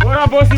Ora bosi.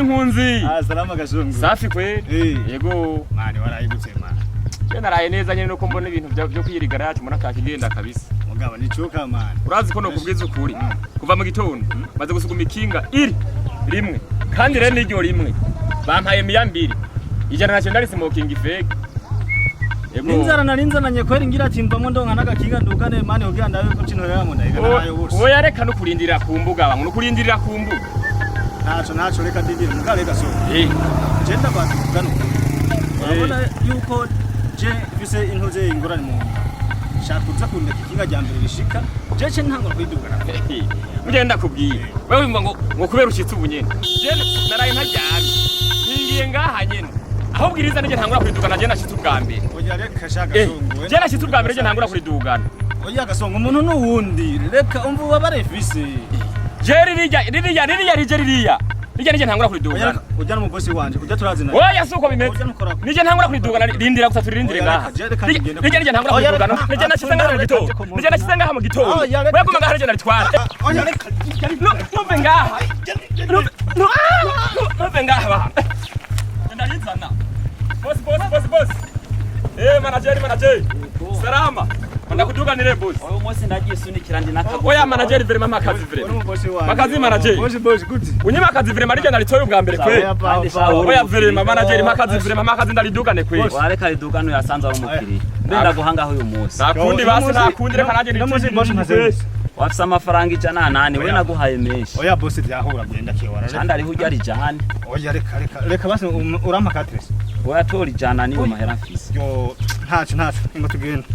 Nkunzi. Salama gashungu. Safi kweli. Yego. Mani warayigutse mani. Naraye neza nyene nuko mbona ibintu byo kwirigara yacu muri akakigenda kabisa. Mugabo ni coka mani. Urazi ko no kubwiza ukuri. Kuva mu gitondo maze gusuguma ikinga rimwe. Kandi rero niryo rimwe. Bampaye miyambiri. Ijana nacho ndari smoking fake. Yego. Ninzara narinzananye kweri ngira ati mvamo ndonka nagakinga ndugane mani kugira ndabe ko cino rero ndayiga nayo bose. Oya reka no kurindirira ku mbuga bangu no kurindirira ku mbuga. Nacho reka ndindire mugale gaso. Jenda bantu kuganuka. Urabona yuko je bise intoze ingorane mu shakuza kunde kikinga ryambere rishika je ntangura kwidugana. Mugenda kubwiye. Wewe ngo kubera ushitse ubunyene. Je naraye ntajyana. Ngiye ngaha nyene. Aho bwiriza nije ntangura kwidugana je nashitse ubwambere. Oya reka shaka songo. Je nashitse ubwambere je ntangura kwidugana. Oya gasongo umuntu nuwundi reka umvu babare fise. Jeri rija nije ntangura kuridugana. Ujya no bosi wanje ujya turazina. Oya suko bimeze. Nije ntangura kuridugana rindira gusa turindire ngaha. Nije ntangura kuridugana. Nije nashize ngaha mu gitondo. Nije nashize ngaha mu gitondo. Wewe kuma ngaha rije naritwara. Oya reka. Nuve ngaha. Nuve ngaha. Ndarizana. Boss. Manager. Salama. Ndakuduganire boss. Oyo munsi ndagiye sunikira ndi nakago. Oya manager vile mama kazi vile. Makazi manager. Boss kuti. Unyima kazi vile marije nalitoye ubwa mbere kwe. Oya vile mama manager makazi vile mama kazi ndalidugane kwe. Wareka lidugano yasanze ari umukiri. Ndenda guhanga uyu munsi. Nakundi basi nakundi reka naje nditije. Wafisa amafaranga ijana nani we naguhaye menshi. Oya boss byahura genda kiwara. Kandi ari hujya ari jahani. Oya reka basi urampa katresi. Oya tori jana niyo mahera mfise. Yo ntacu ngo tugende.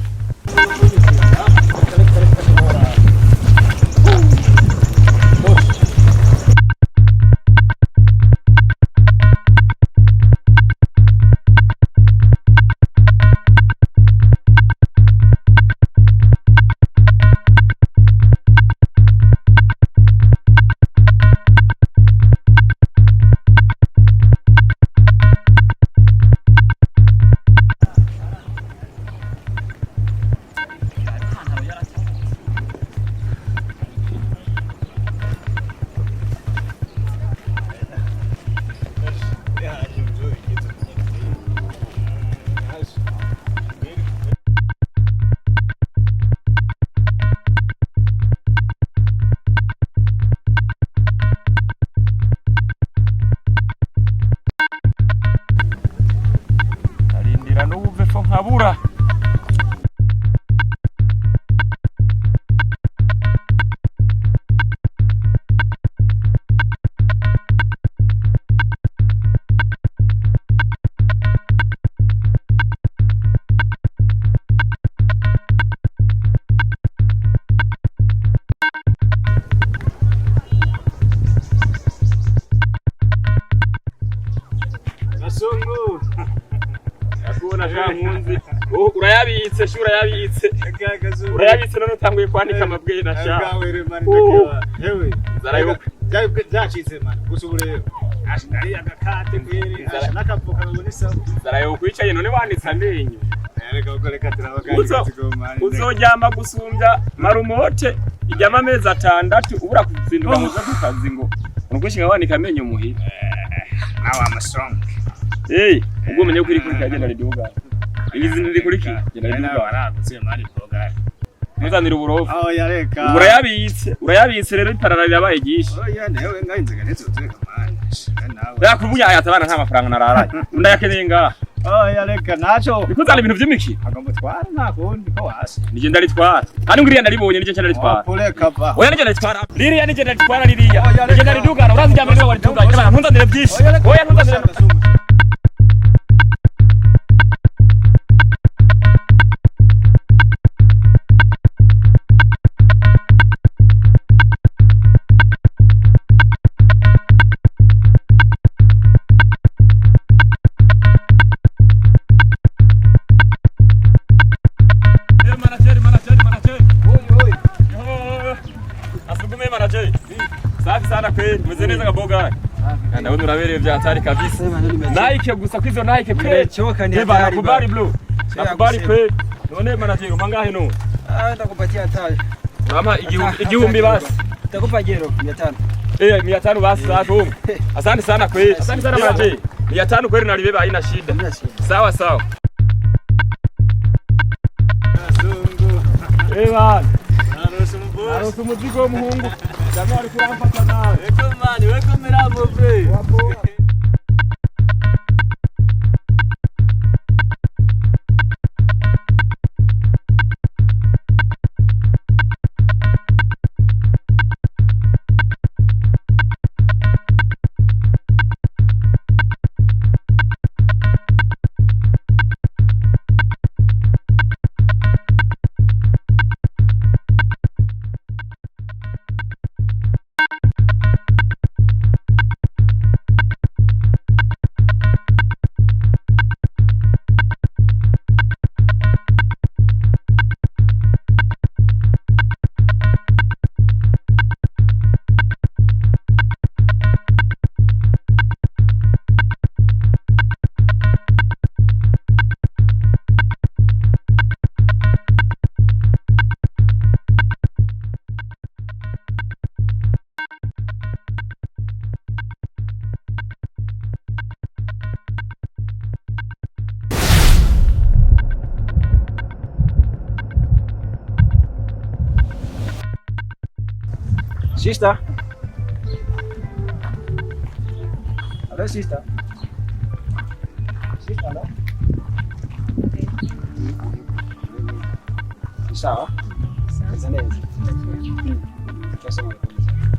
nkabura. Songo akubona jankunzi urayabitse shura yabitse urayabitse none utanguye kwandika amabwe na sha yewe zarayoka byacitse man gusubure ashari agakate kwere ashanakamvuka babone sabu zarayoka wicaye none wanditse amenyo reka ukoreka turabaganye tigomani uzoryama gusumbya marumote ijyama amezi 6 ubura kuzinduka muza kukazi ngo urukwishinga wandika amenyo muhira now I'm strong. Ubwo menye kuri kagenda riduga. Izi ndi kuri ki? Genda riduga. Waragutse mari program. Muzanira uburofu. Oh yareka. Urayabitse rero iparara rirabaye gishi. Oh ya newe ngainzega netso teka mani. Yakubunya ayatabana nta mafaranga nararaye. Ndayakeneye nga. Oya reka naco. Bikuzana ibintu vy'imiki. Agomutwara nakundi ko wasi. Nije ndaritwara. Kandi ngiriya ndaribonye nije ndaritwara. Poleka va. Oya nije ndaritwara. Ririya nije ndaritwara ririya. Nije ndaridugana urazi jambo ryo warituganye bana ntunzanire byinshi. Oya ntunzanire. Meze neza gaboga. Ndabona urabereye byatari kabisa. Nike gusa kwizo Nike pe. Beba kubari blue. Nakubari pe. None manager mangahe no? Ndakupatia hatari. Mama igihumbi basi. Nitakupa jero 500. 500 basi sawa. Asante sana kweli. Asante sana manager. 500 kweli nalibeba haina shida. Sawa sawa. Sungu. Bana. Narusu muzigo muhungu. Jamani kurampa nawe. Welcome mirabo bro. Sister. Hello, sister. Sister, hello. Sawa? Sawa. Kiasi mwana.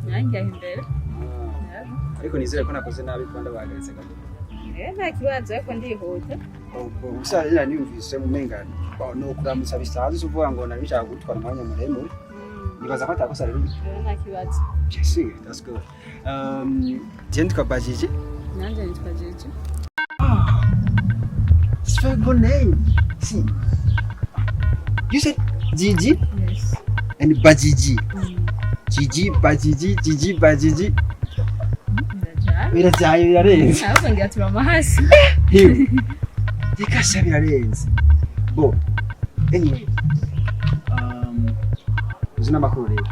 Nanjye imbere. Ariko nizere ko nakoze nabi kwanda bahagaritse gato. Nta kibazo ariko ndihuta. Gusa rero niyumvise mu mengano. No kuramutsa bisanzwe uvuga ngo nari nshaka gutwara umwanya muremure. Nibaza ko atakosa rero. Nta kibazo. Yes, that's good. Nditwa Bajiji. Nanjye nitwa Jeje. It's a very good name. See. You said Gigi? Yes. And Bajiji. Gigi, Bajiji, Gigi, Bajiji. Birajaye birarenze. Ahubwo ngira turama hasi. Hiyo. Dikasha birarenze. Bo. Anyway. Uzina makuru rero.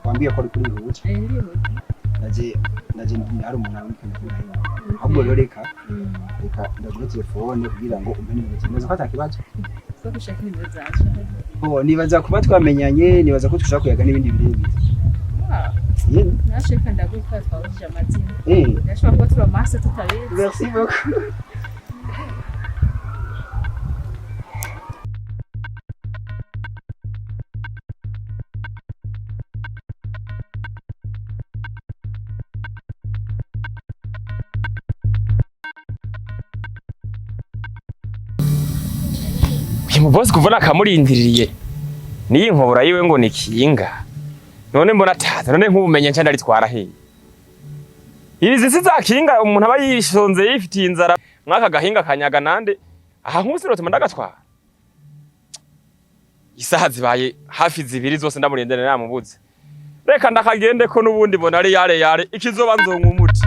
Wambia ko ari kuri rubuga. Ndihuta. Naje hari umuntu w'ikindi. Ahubwo rero reka ndagura telefone kugira ngo umenye neza ko atakibazo. Ko gushaka nimero zacu. Nibaza kuba twamenyanye, nibaza ko dushaka kuyaga n'ibindi birebire. Nashaka ndaguka twahuje amazina. Nashaka ko turama hasi tutabizi. Merci beaucoup. Boss kuvuna akamurindiriye niyi nkobora yiwe ngo ni Ikinga none mbona taza none nk'ubumenye nca ndaritwara he irizi si za Kinga umuntu aba yishonze yifitiye inzara mwaka gahinga kanyaga nande aha nk'usirotse ndagatwara isaha zibaye hafi zibiri zose ndamurindene namubuze reka ndakagende ko nubundi bona ari yare ikizoba nzonka umuti